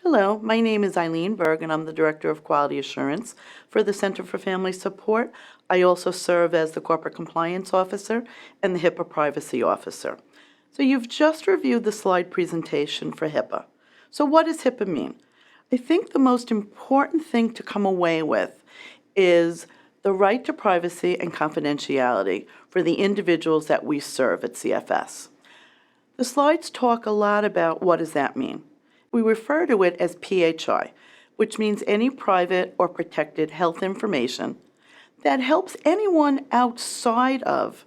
Hello, my name is Eileen Berg, and I'm the Director of Quality Assurance for the Center for Family Support. I also serve as the Corporate Compliance Officer and the HIPAA Privacy Officer. So you've just reviewed the slide presentation for HIPAA. So what does HIPAA mean? I think the most important thing to come away with is the right to privacy and confidentiality for the individuals that we serve at CFS. The slides talk a lot about what does that mean. We refer to it as PHI, which means any private or protected health information that helps anyone outside of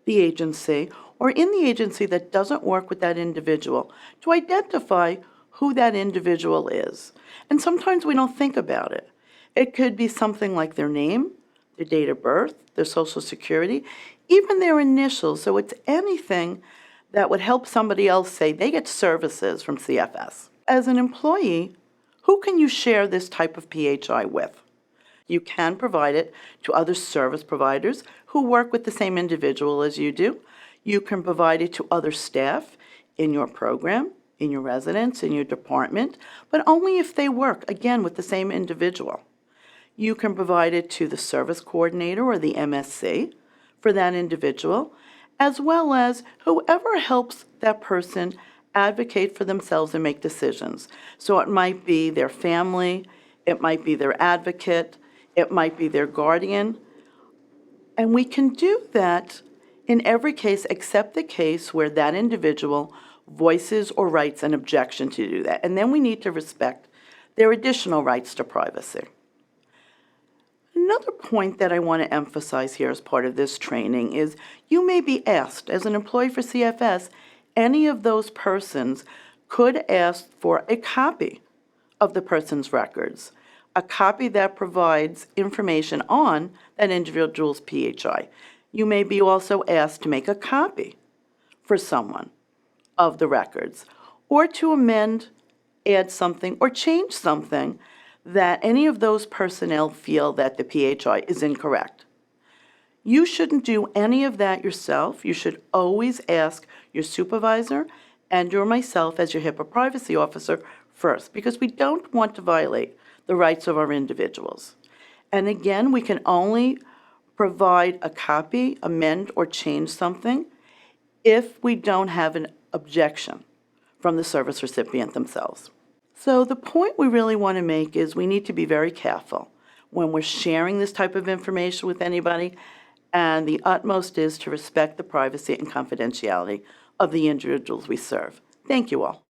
the agency or in the agency that doesn't work with that individual to identify who that individual is. And sometimes we don't think about it. It could be something like their name, their date of birth, their social security, even their initials. So it's anything that would help somebody else say they get services from CFS. As an employee, who can you share this type of PHI with? You can provide it to other service providers who work with the same individual as you do. You can provide it to other staff in your program, in your residence, in your department, but only if they work, again, with the same individual. You can provide it to the service coordinator or the MSC for that individual, as well as whoever helps that person advocate for themselves and make decisions. So it might be their family, it might be their advocate, it might be their guardian. And we can do that in every case except the case where that individual voices or writes an objection to do that. And then we need to respect their additional rights to privacy. Another point that I want to emphasize here as part of this training is you may be asked, as an employee for CFS, any of those persons could ask for a copy of the person's records, a copy that provides information on that individual's PHI. You may be also asked to make a copy for someone of the records, or to amend, add something, or change something that any of those personnel feel that the PHI is incorrect. You shouldn't do any of that yourself. You should always ask your supervisor and or myself as your HIPAA privacy officer first, because we don't want to violate the rights of our individuals. And again, we can only provide a copy, amend, or change something if we don't have an objection from the service recipient themselves. So the point we really want to make is we need to be very careful when we're sharing this type of information with anybody, and the utmost is to respect the privacy and confidentiality of the individuals we serve. Thank you all.